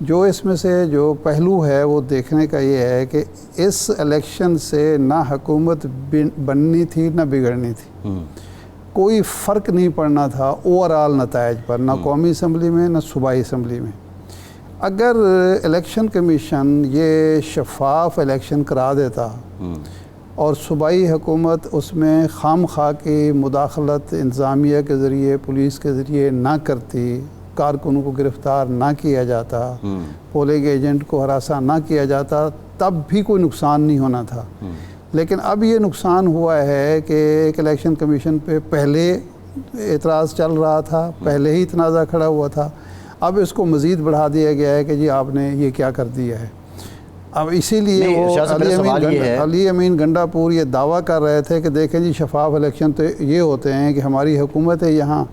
جو اس میں سے جو پہلو ہے وہ دیکھنے کا یہ ہے کہ اس الیکشن سے نہ حکومت بننی تھی نہ بگڑنی تھی، کوئی فرق نہیں پڑنا تھا اوور آل نتائج پر، نہ قومی اسمبلی میں نہ صوبائی اسمبلی میں۔ اگر الیکشن کمیشن یہ شفاف الیکشن کرا دیتا اور صوبائی حکومت اس میں خام خواہ کی مداخلت انتظامیہ کے ذریعے، پولیس کے ذریعے نہ کرتی، کارکنوں کو گرفتار نہ کیا جاتا، پولنگ ایجنٹ کو ہراساں نہ کیا جاتا، تب بھی کوئی نقصان نہیں ہونا تھا۔ لیکن اب یہ نقصان ہوا ہے کہ ایک الیکشن کمیشن پہ پہلے اعتراض چل رہا تھا، پہلے ہی تنازع کھڑا ہوا تھا، اب اس کو مزید بڑھا دیا گیا ہے کہ جی آپ نے یہ کیا کر دیا ہے۔ اب اسی لیے وہ علی امین گنڈا پور یہ دعویٰ کر رہے تھے کہ دیکھیں جی شفاف الیکشن تو یہ ہوتے ہیں کہ ہماری حکومت ہے یہاں،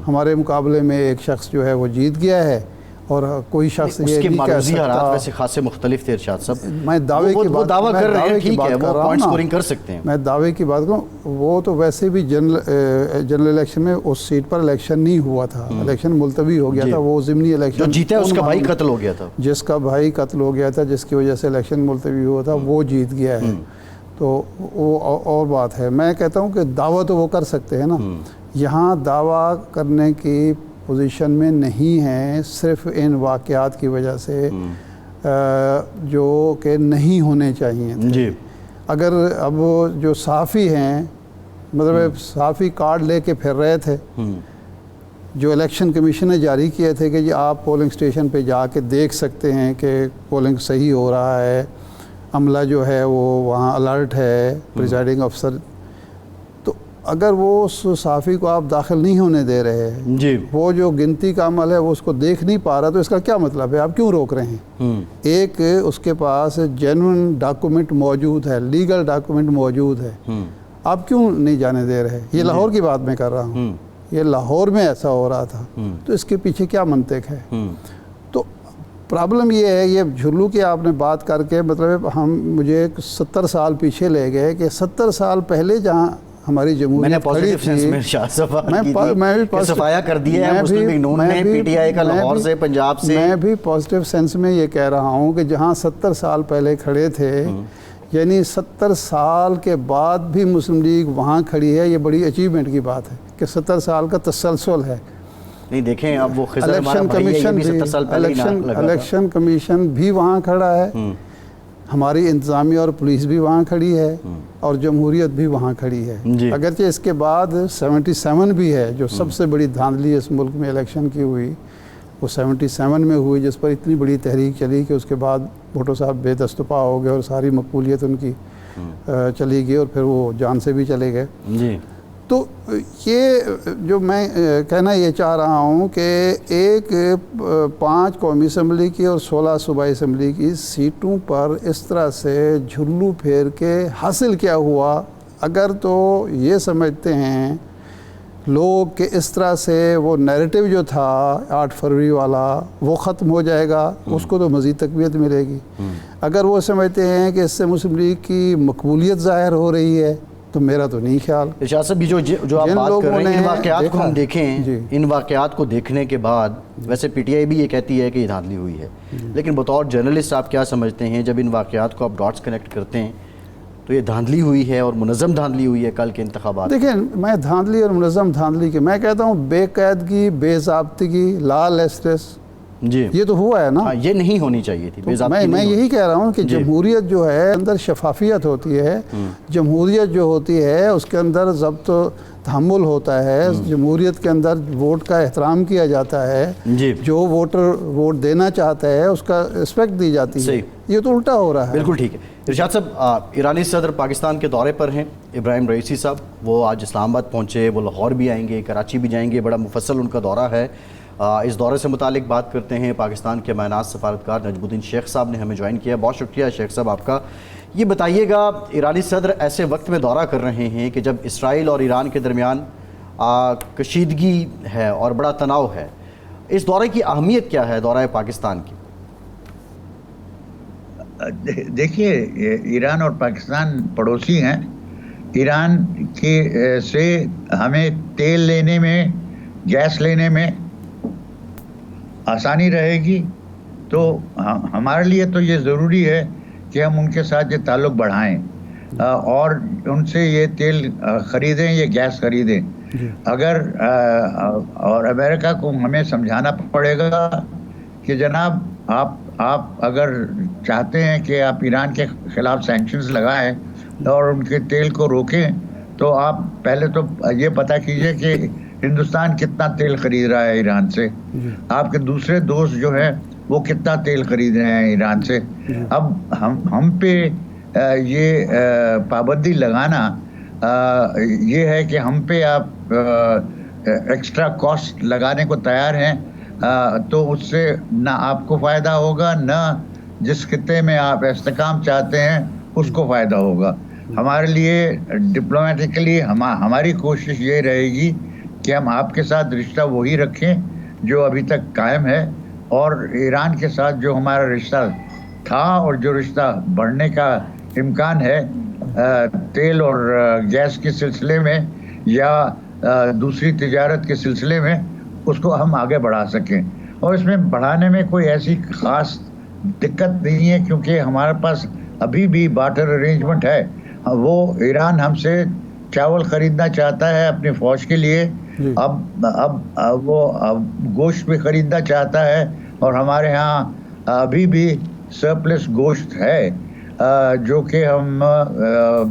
ہمارے مقابلے میں ایک شخص جو ہے وہ جیت گیا ہے اور کوئی شخص یہ نہیں کہہ سکتا۔ حالات ویسے خاصے مختلف تھے ارشاد صاحب، میں دعوے کی بات کر رہے ہیں، ٹھیک ہے وہ پوائنٹ سکورنگ کر سکتے ہیں، میں دعوے کی بات کروں، وہ تو ویسے بھی جنرل الیکشن میں اس سیٹ پر الیکشن نہیں ہوا تھا، الیکشن ملتوی ہو گیا تھا، وہ ضمنی الیکشن جو جیتا ہے اس کا بھائی قتل ہو گیا تھا، جس کا بھائی قتل ہو گیا تھا، جس کی وجہ سے الیکشن ملتوی ہوا تھا، وہ جیت گیا ہے، تو وہ اور بات ہے۔ میں کہتا ہوں کہ دعویٰ تو وہ کر سکتے ہیں نا، یہاں دعویٰ کرنے کی پوزیشن میں نہیں ہے، صرف ان واقعات کی وجہ سے جو کہ نہیں ہونے چاہیے تھے۔ اگر اب جو صحافی ہیں، مطلب صحافی کارڈ لے کے پھر رہے تھے، جو الیکشن کمیشن نے جاری کیے تھے کہ جی آپ پولنگ اسٹیشن پہ جا کے دیکھ سکتے ہیں کہ پولنگ صحیح ہو رہا ہے، عملہ جو ہے وہ وہاں الرٹ ہے، پریزائڈنگ افسر، تو اگر وہ اس صحافی کو آپ داخل نہیں ہونے دے رہے ہیں، وہ جو گنتی کا عمل ہے وہ اس کو دیکھ نہیں پا رہا، تو اس کا کیا مطلب ہے؟ آپ کیوں روک رہے ہیں؟ ایک اس کے پاس جینوئن ڈاکومنٹ موجود ہے، لیگل ڈاکومنٹ موجود ہے، آپ کیوں نہیں جانے دے رہے؟ یہ لاہور کی بات میں کر رہا ہوں، یہ لاہور میں ایسا ہو رہا تھا، تو اس کے پیچھے کیا منطق ہے؟ تو پرابلم یہ ہے، یہ جھلو کی آپ نے بات کر کے مطلب مجھے 70 سال پیچھے لے گئے کہ 70 سال پہلے جہاں ہماری جمہوریت کھڑی تھی، میں بھی صفایا کر دیا ہے مسلم لیگ نون نے، پی ٹی آئی کا لاہور سے، پنجاب سے، میں بھی پازیٹیو سینس میں یہ کہہ رہا ہوں کہ جہاں 70 سال پہلے کھڑے تھے، یعنی 70 سال کے بعد بھی مسلم لیگ وہاں کھڑی ہے، یہ بڑی اچیومنٹ کی بات ہے کہ 70 سال کا تسلسل ہے۔ نہیں دیکھیں اب وہ الیکشن کمیشن بھی وہاں کھڑا ہے، ہماری انتظامیہ اور پولیس بھی وہاں کھڑی ہے، اور جمہوریت بھی وہاں کھڑی ہے، اگرچہ اس کے بعد 77 بھی ہے، جو سب سے بڑی دھاندلی اس ملک میں الیکشن کی ہوئی، وہ 77 میں ہوئی، جس پر اتنی بڑی تحریک چلی کہ اس کے بعد بھٹو صاحب بے دست و پا ہو گئے اور ساری مقبولیت ان کی چلی گئی اور پھر وہ جان سے بھی چلے گئے۔ تو یہ جو میں کہنا یہ چاہ رہا ہوں کہ ایک 5 قومی اسمبلی کی اور 16 صوبائی اسمبلی کی سیٹوں پر اس طرح سے جھلو پھیر کے حاصل کیا ہوا، اگر تو یہ سمجھتے ہیں لوگ کہ اس طرح سے وہ نیریٹو جو تھا 8 فروری والا وہ ختم ہو جائے گا، اس کو تو مزید تقویت ملے گی۔ اگر وہ سمجھتے ہیں کہ اس سے مسلم لیگ کی مقبولیت ظاہر ہو رہی ہے، تو میرا تو نہیں خیال۔ ارشاد صاحب جو آپ بات کر رہے ہیں، ان واقعات کو ہم دیکھیں، ان واقعات کو دیکھنے کے بعد ویسے پی ٹی آئی بھی یہ کہتی ہے کہ یہ دھاندلی ہوئی ہے، لیکن بطور جرنلسٹ آپ کیا سمجھتے ہیں جب ان واقعات کو آپ ڈاٹس کنیکٹ کرتے ہیں تو یہ دھاندلی ہوئی ہے اور منظم دھاندلی ہوئی ہے کل کے انتخابات؟ دیکھیں، میں دھاندلی اور منظم دھاندلی کے میں کہتا ہوں بے قاعدگی، بے ضابطگی، لا لیسٹس، یہ تو ہوا ہے نا، یہ نہیں ہونی چاہیے تھی۔ میں یہی کہہ رہا ہوں کہ جمہوریت جو ہے اندر شفافیت ہوتی ہے، جمہوریت جو ہوتی ہے اس کے اندر ضبط و تحمل ہوتا ہے، جمہوریت کے اندر ووٹ کا احترام کیا جاتا ہے، جو ووٹر ووٹ دینا چاہتا ہے اس کا رسپیکٹ دی جاتی ہے، یہ تو الٹا ہو رہا ہے۔ بالکل ٹھیک ہے۔ ارشاد صاحب، ایرانی صدر پاکستان کے دورے پر ہیں، ابراہیم رئیسی صاحب، وہ آج اسلام آباد پہنچے، وہ لاہور بھی آئیں گے، کراچی بھی جائیں گے، بڑا مفصل ان کا دورہ ہے۔ اس دورے سے متعلق بات کرتے ہیں، پاکستان کے معناس سفارتکار نجم الدین شیخ صاحب نے ہمیں جوائن کیا، بہت شکریہ شیخ صاحب آپ کا۔ یہ بتائیے گا، ایرانی صدر ایسے وقت میں دورہ کر رہے ہیں کہ جب اسرائیل اور ایران کے درمیان کشیدگی ہے اور بڑا تناؤ ہے، اس دورے کی اہمیت کیا ہے دورہ پاکستان کی؟ دیکھیے، ایران اور پاکستان پڑوسی ہیں، ایران کے سے ہمیں تیل لینے میں، گیس لینے میں آسانی رہے گی، تو ہمارے لیے تو یہ ضروری ہے کہ ہم ان کے ساتھ یہ تعلق بڑھائیں اور ان سے یہ تیل خریدیں، یہ گیس خریدیں. اگر اور امریکہ کو ہمیں سمجھانا پڑے گا کہ جناب آپ اگر چاہتے ہیں کہ آپ ایران کے خلاف سینکشنز لگائیں اور ان کے تیل کو روکیں تو آپ پہلے تو یہ پتہ کیجئے کہ ہندوستان کتنا تیل خرید رہا ہے ایران سے، آپ کے دوسرے دوست جو ہیں وہ کتنا تیل خرید رہے ہیں ایران سے. اب ہم پہ یہ پابندی لگانا یہ ہے کہ ہم پہ آپ ایکسٹرا کاسٹ لگانے کو تیار ہیں تو اس سے نہ آپ کو فائدہ ہوگا، نہ جس خطے میں آپ استحکام چاہتے ہیں اس کو فائدہ ہوگا. ہمارے لیے ڈپلومیٹکلی ہماری کوشش یہ رہے گی کہ ہم آپ کے ساتھ رشتہ وہی رکھیں جو ابھی تک قائم ہے، اور ایران کے ساتھ جو ہمارا رشتہ تھا اور جو رشتہ بڑھنے کا امکان ہے تیل اور گیس کے سلسلے میں یا دوسری تجارت کے سلسلے میں، اس کو ہم آگے بڑھا سکیں. اور اس میں بڑھانے میں کوئی ایسی خاص دقت نہیں ہے کیونکہ ہمارے پاس ابھی بھی بارٹر ارینجمنٹ ہے. وہ ایران ہم سے چاول خریدنا چاہتا ہے اپنی فوج کے لیے، اب وہ گوشت بھی خریدنا چاہتا ہے، اور ہمارے ہاں ابھی بھی سرپلس گوشت ہے جو کہ ہم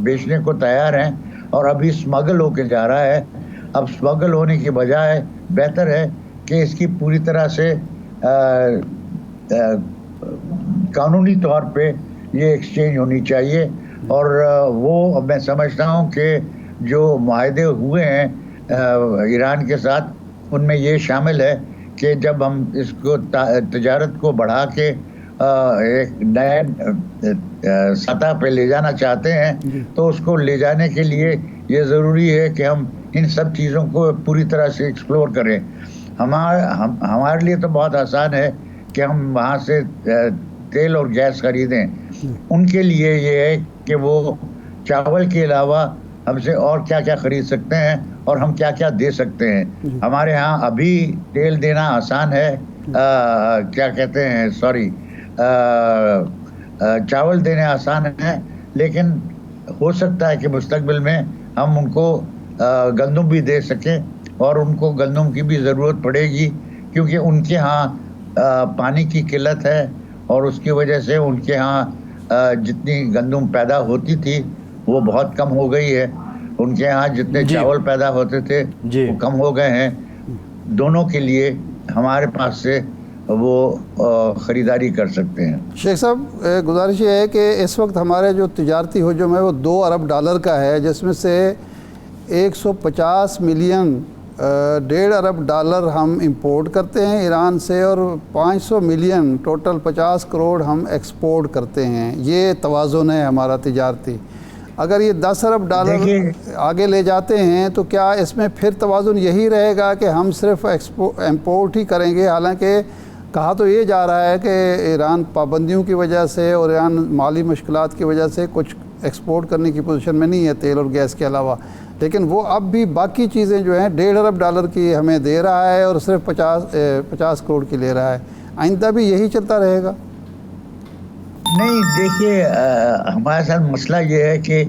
بیچنے کو تیار ہیں، اور ابھی اسمگل ہو کے جا رہا ہے. اب اسمگل ہونے کی بجائے بہتر ہے کہ اس کی پوری طرح سے قانونی طور پہ یہ ایکسچینج ہونی چاہیے. اور وہ میں سمجھتا ہوں کہ جو معاہدے ہوئے ہیں ایران کے ساتھ ان میں یہ شامل ہے کہ جب ہم اس کو تجارت کو بڑھا کے ایک نئے سطح پہ لے جانا چاہتے ہیں تو اس کو لے جانے کے لیے یہ ضروری ہے کہ ہم ان سب چیزوں کو پوری طرح سے ایکسپلور کریں. ہمارے لیے تو بہت آسان ہے کہ ہم وہاں سے تیل اور گیس خریدیں. ان کے لیے یہ ہے کہ وہ چاول کے علاوہ ہم سے اور کیا کیا خرید سکتے ہیں اور ہم کیا کیا دے سکتے ہیں. ہمارے ہاں ابھی تیل دینا آسان ہے، کیا کہتے ہیں چاول دینے آسان ہے، لیکن ہو سکتا ہے کہ مستقبل میں ہم ان کو گندم بھی دے سکیں، اور ان کو گندم کی بھی ضرورت پڑے گی کیونکہ ان کے ہاں پانی کی قلت ہے، اور اس کی وجہ سے ان کے ہاں جتنی گندم پیدا ہوتی تھی وہ بہت کم ہو گئی ہے. ان کے ہاں جتنے چاول پیدا ہوتے تھے وہ کم ہو گئے ہیں. دونوں کے لیے ہمارے پاس سے وہ خریداری کر سکتے ہیں. شیخ صاحب، گزارش یہ ہے کہ اس وقت ہمارے جو تجارتی حجم ہے وہ $2 ارب کا ہے، جس میں سے 150 ملین $1.5 ارب ہم امپورٹ کرتے ہیں ایران سے، اور 500 ملین ٹوٹل 50 کروڑ ہم ایکسپورٹ کرتے ہیں. یہ توازن ہے ہمارا تجارتی. اگر یہ $10 ارب آگے لے جاتے ہیں تو کیا اس میں پھر توازن یہی رہے گا کہ ہم صرف امپورٹ ہی کریں گے؟ حالانکہ کہا تو یہ جا رہا ہے کہ ایران پابندیوں کی وجہ سے اور ایران مالی مشکلات کی وجہ سے کچھ ایکسپورٹ کرنے کی پوزیشن میں نہیں ہے تیل اور گیس کے علاوہ، لیکن وہ اب بھی باقی چیزیں جو ہیں $1.5 ارب کی ہمیں دے رہا ہے اور صرف 50 کروڑ کی لے رہا ہے. آئندہ بھی یہی چلتا رہے گا؟ نہیں، دیکھیے ہمارے ساتھ مسئلہ یہ ہے کہ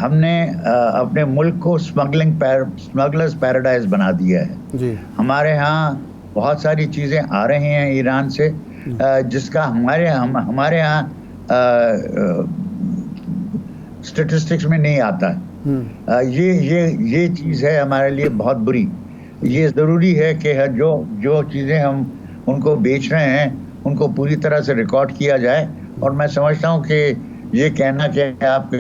ہم نے اپنے ملک کو اسمگلرز پیراڈائز بنا دیا ہے. ہمارے ہاں بہت ساری چیزیں آ رہی ہیں ایران سے جس کا ہمارے ہاں اسٹیٹسٹکس میں نہیں آتا ہے. یہ چیز ہے ہمارے لیے بہت بری. یہ ضروری ہے کہ جو چیزیں ہم ان کو بیچ رہے ہیں ان کو پوری طرح سے ریکارڈ کیا جائے. اور میں سمجھتا ہوں کہ یہ کہنا کہ آپ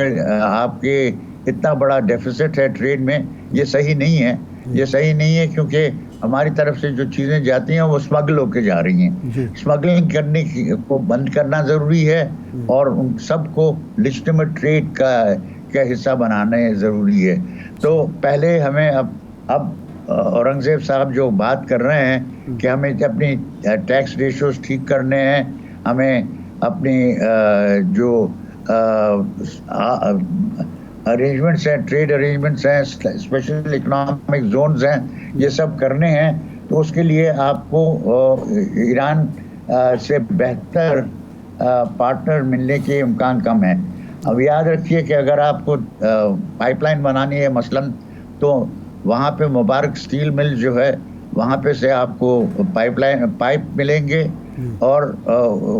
کے اتنا بڑا ڈیفیسٹ ہے ٹریڈ میں، یہ صحیح نہیں ہے. یہ صحیح نہیں ہے کیونکہ ہماری طرف سے جو چیزیں جاتی ہیں وہ اسمگل ہو کے جا رہی ہیں. اسمگلنگ کرنے کو بند کرنا ضروری ہے اور ان سب کو لیجٹیمیٹ ٹریڈ کا حصہ بنانا ضروری ہے. تو پہلے ہمیں اب اورنگزیب صاحب جو بات کر رہے ہیں کہ ہمیں اپنی ٹیکس ریشوز ٹھیک کرنے ہیں، ہمیں اپنی جو ارینجمنٹس ہیں، ٹریڈ ارینجمنٹس ہیں، اسپیشل اکنامک زونز ہیں، یہ سب کرنے ہیں. تو اس کے لیے آپ کو ایران سے بہتر پارٹنر ملنے کے امکان کم ہیں. اب یاد رکھیے کہ اگر آپ کو پائپ لائن بنانی ہے مثلاً, تو وہاں پہ مبارک اسٹیل مل جو ہے وہاں پہ سے آپ کو پائپ ملیں گے, اور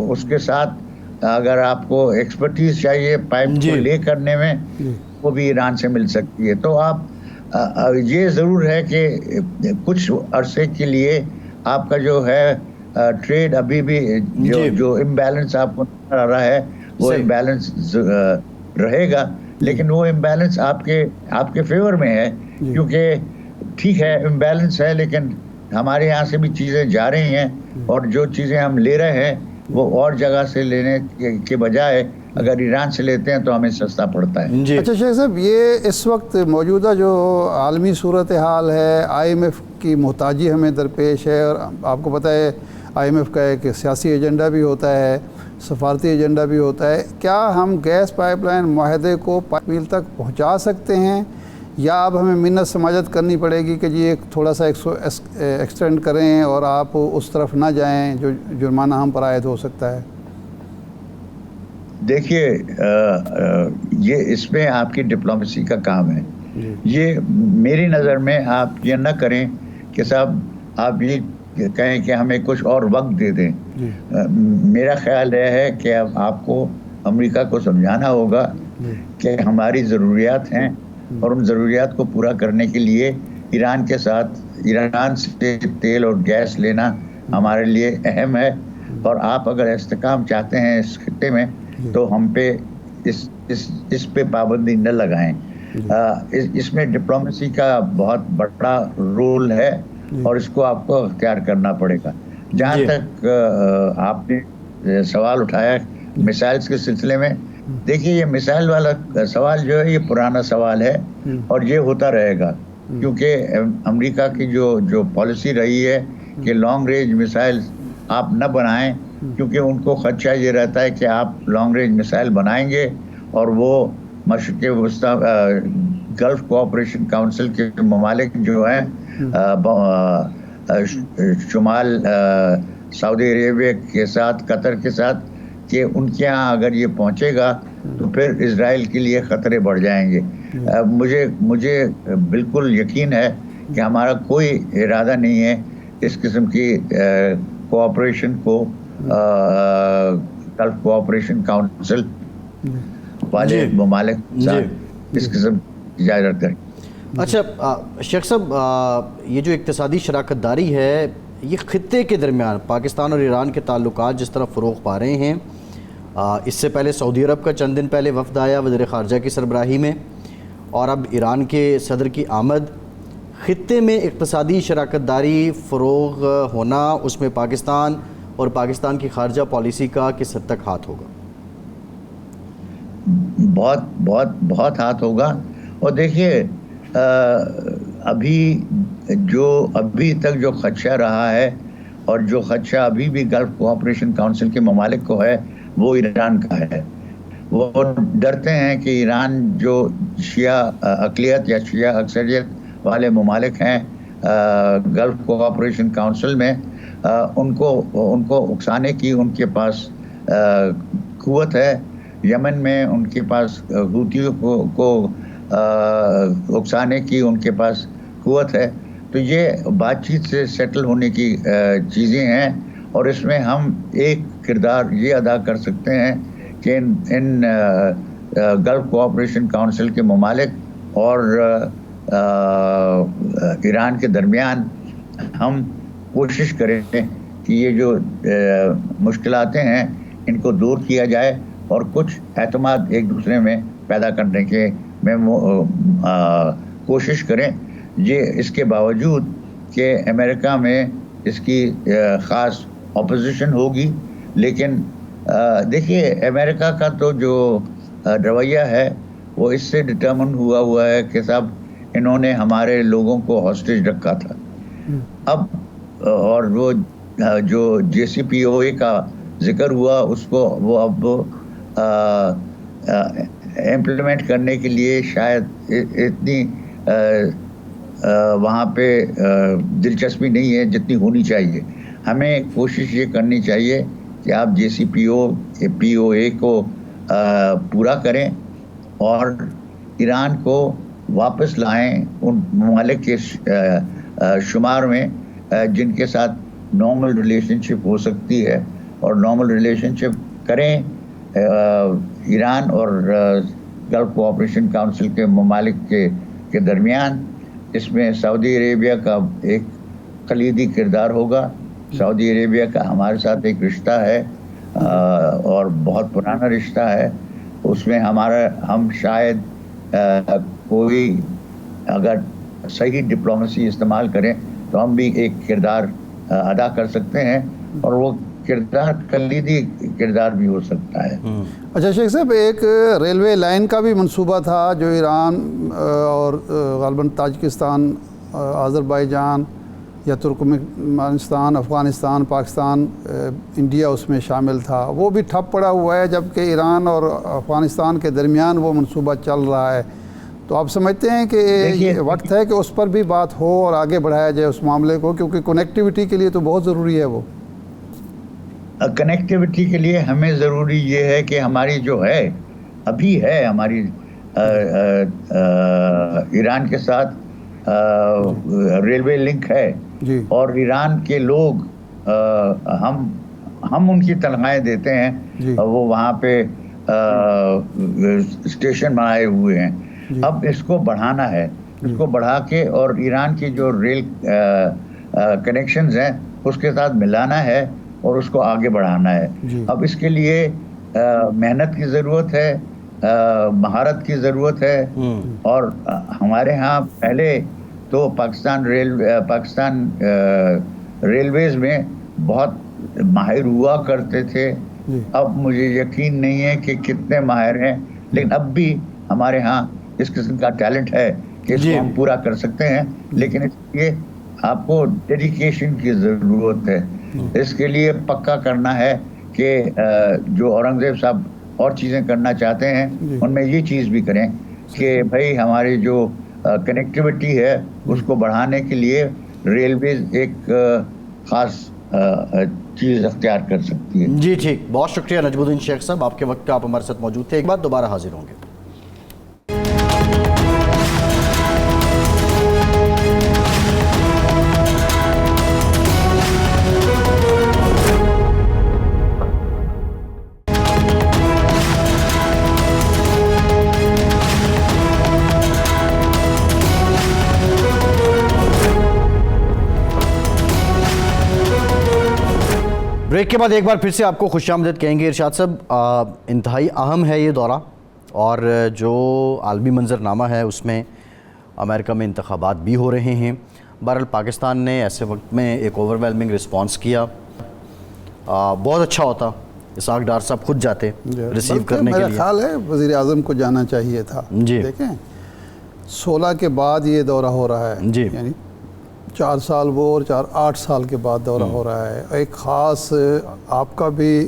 اس کے ساتھ اگر آپ کو ایکسپرٹیز چاہیے پائپ کو لے کرنے میں, وہ بھی ایران سے مل سکتی ہے. تو آپ یہ ضرور ہے کہ کچھ عرصے کے لیے آپ کا جو ہے ٹریڈ ابھی بھی جو امبیلنس آپ کو نظر آ رہا ہے وہ امبیلنس رہے گا, لیکن وہ امبیلنس آپ کے فیور میں ہے, کیونکہ ٹھیک ہے امبیلنس ہے لیکن ہمارے یہاں سے بھی چیزیں جا رہی ہیں, اور جو چیزیں ہم لے رہے ہیں وہ اور جگہ سے لینے کے بجائے اگر ایران سے لیتے ہیں تو ہمیں سستا پڑتا ہے. اچھا شیخ صاحب, یہ اس وقت موجودہ جو عالمی صورتحال ہے, IMF کی محتاجی ہمیں درپیش ہے, اور آپ کو پتہ ہے IMF کا ایک سیاسی ایجنڈا بھی ہوتا ہے, سفارتی ایجنڈا بھی ہوتا ہے. کیا ہم گیس پائپ لائن معاہدے کو میل تک پہنچا سکتے ہیں, یا اب ہمیں منت سماجت کرنی پڑے گی کہ جی ایک تھوڑا سا ایکسٹینڈ کریں اور آپ اس طرف نہ جائیں جو جرمانہ ہم پر عائد ہو سکتا ہے؟ دیکھیے یہ اس میں آپ کی ڈپلومیسی کا کام ہے. یہ میری نظر میں آپ یہ نہ کریں کہ صاحب آپ یہ کہیں کہ ہمیں کچھ اور وقت دے دیں. میرا خیال یہ ہے کہ اب آپ کو امریکہ کو سمجھانا ہوگا کہ ہماری ضروریات ہیں, اور ان ضروریات کو پورا کرنے کے لیے ایران کے ساتھ ایران سے تیل اور گیس لینا ہمارے لیے اہم ہے, اور آپ اگر استحکام چاہتے ہیں اس خطے میں تو ہم پہ اس پہ پابندی نہ لگائیں. اس میں ڈپلومیسی کا بہت بڑا رول ہے, اور اس کو آپ کو اختیار کرنا پڑے گا. جہاں تک آپ نے سوال اٹھایا میسائلز کے سلسلے میں, دیکھیے یہ میسائل والا سوال جو ہے یہ پرانا سوال ہے, اور یہ ہوتا رہے گا, کیونکہ امریکہ کی جو پالیسی رہی ہے کہ لانگ رینج میسائل آپ نہ بنائیں, کیونکہ ان کو خدشہ یہ رہتا ہے کہ آپ لانگ رینج میسائل بنائیں گے اور وہ مشرق وسطیٰ گلف کوآپریشن کونسل کے ممالک جو ہیں شمال سعودی عربیہ کے ساتھ, قطر کے ساتھ, کہ ان کے ہاں اگر یہ پہنچے گا تو پھر اسرائیل کے لیے خطرے بڑھ جائیں گے. مجھے بالکل یقین ہے کہ ہمارا کوئی ارادہ نہیں ہے اس قسم کی کوآپریشن کو گلف کوآپریشن کونسل والے ممالک ساتھ اس قسم کی اجازت کریں. اچھا شیخ صاحب, یہ جو اقتصادی شراکت داری ہے یہ خطے کے درمیان پاکستان اور ایران کے تعلقات جس طرح فروغ پا رہے ہیں, اس سے پہلے سعودی عرب کا چند دن پہلے وفد آیا وزیر خارجہ کی سربراہی میں, اور اب ایران کے صدر کی آمد, خطے میں اقتصادی شراکت داری فروغ ہونا, اس میں پاکستان اور پاکستان کی خارجہ پالیسی کا کس حد تک ہاتھ ہوگا؟ بہت بہت بہت ہاتھ ہوگا. اور دیکھیے ابھی تک جو خدشہ رہا ہے اور جو خدشہ ابھی بھی گلف کوآپریشن کونسل کے ممالک کو ہے وہ ایران کا ہے. وہ ڈرتے ہیں کہ ایران جو شیعہ اقلیت یا شیعہ اکثریت والے ممالک ہیں گلف کوآپریشن کونسل میں, ان کو اکسانے کی ان کے پاس قوت ہے. یمن میں ان کے پاس حوثیوں کو اکسانے کی ان کے پاس قوت ہے. تو یہ بات چیت سے سیٹل ہونے کی چیزیں ہیں, اور اس میں ہم ایک کردار یہ ادا کر سکتے ہیں کہ ان گلف کوآپریشن کونسل کے ممالک اور ایران کے درمیان ہم کوشش کریں کہ یہ جو مشکلات ہیں ان کو دور کیا جائے, اور کچھ اعتماد ایک دوسرے میں پیدا کرنے کے میں کوشش کریں. یہ اس کے باوجود کہ امریکہ میں اس کی خاص اپوزیشن ہوگی, لیکن دیکھیے امریکہ کا تو جو رویہ ہے وہ اس سے ڈٹرمن ہوا ہے کہ صاحب انہوں نے ہمارے لوگوں کو ہاسٹیج رکھا تھا. اب اور وہ جو JCPOA کا ذکر ہوا اس کو وہ اب امپلیمنٹ کرنے کے لیے شاید اتنی وہاں پہ دلچسپی نہیں ہے جتنی ہونی چاہیے. ہمیں کوشش یہ کرنی چاہیے کہ آپ JCPOA کو پورا کریں اور ایران کو واپس لائیں ان ممالک کے شمار میں جن کے ساتھ نارمل ریلیشن شپ ہو سکتی ہے، اور نارمل ریلیشن شپ کریں ایران اور گلف کوآپریشن کونسل کے ممالک کے درمیان۔ اس میں سعودی عربیہ کا ایک کلیدی کردار ہوگا۔ سعودی عربیہ کا ہمارے ساتھ ایک رشتہ ہے اور بہت پرانا رشتہ ہے، اس میں ہم شاید کوئی اگر صحیح ڈپلومیسی استعمال کریں تو ہم بھی ایک کردار ادا کر سکتے ہیں، اور وہ کردار کلیدی کردار بھی ہو سکتا ہے۔ اچھا شیخ صاحب، ایک ریلوے لائن کا بھی منصوبہ تھا جو ایران اور غالباً تاجکستان، آذربائیجان یا ترکمانستان، افغانستان، پاکستان، انڈیا اس میں شامل تھا، وہ بھی ٹھپ پڑا ہوا ہے، جبکہ ایران اور افغانستان کے درمیان وہ منصوبہ چل رہا ہے۔ تو آپ سمجھتے ہیں کہ یہ وقت ہے کہ اس پر بھی بات ہو اور آگے بڑھایا جائے اس معاملے کو، کیونکہ کنیکٹیوٹی کے لیے تو بہت ضروری ہے وہ؟ کنیکٹیوٹی کے لیے ہمیں ضروری یہ ہے کہ ہماری جو ہے ابھی ہے ہماری ایران کے ساتھ ریلوے لنک ہے، اور ایران کے لوگ ہم ان کی تنخواہیں دیتے ہیں، وہ وہاں پہ اسٹیشن بنائے ہوئے ہیں۔ اب اس کو بڑھانا ہے، اس کو بڑھا کے اور ایران کی جو ریل کنیکشنز ہیں اس کے ساتھ ملانا ہے اور اس کو آگے بڑھانا ہے۔ اب اس کے لیے محنت کی ضرورت ہے، مہارت کی ضرورت ہے، اور ہمارے ہاں پہلے تو پاکستان ریلویز میں بہت ماہر ہوا کرتے تھے، اب مجھے یقین نہیں ہے کہ کتنے ماہر ہیں، لیکن اب بھی ہمارے ہاں اس قسم کا ٹیلنٹ ہے کہ اس کو ہم پورا کر سکتے ہیں، لیکن اس لیے آپ کو ڈیڈیکیشن کی ضرورت ہے۔ اس کے لیے پکا کرنا ہے کہ جو اورنگزیب صاحب اور چیزیں کرنا چاہتے ہیں ان میں یہ چیز بھی کریں کہ بھائی ہماری جو کنیکٹیوٹی ہے اس کو بڑھانے کے لیے ریلویز ایک خاص چیز اختیار کر سکتی ہے۔ جی ٹھیک، بہت شکریہ نجم الدین شیخ صاحب، آپ کے وقت کا آپ ہمارے ساتھ موجود تھے، ایک بار دوبارہ حاضر ہوں گے۔ بریک کے بعد ایک بار پھر سے آپ کو خوش آمدید کہیں گے ارشاد صاحب۔ انتہائی اہم ہے یہ دورہ، اور جو عالمی منظرنامہ ہے اس میں امریکہ میں انتخابات بھی ہو رہے ہیں۔ بہرحال پاکستان نے ایسے وقت میں ایک اوور ویلمنگ رسپانس کیا، بہت اچھا ہوتا اسحاق ڈار صاحب خود جاتے ریسیو کرنے کے لیے۔ میرا خیال ہے وزیر اعظم کو جانا چاہیے تھا۔ دیکھیں 16 کے بعد یہ دورہ ہو رہا ہے، یعنی 4 سال وہ اور 8 سال کے بعد دورہ ہو رہا ہے۔ ایک خاص آپ کا بھی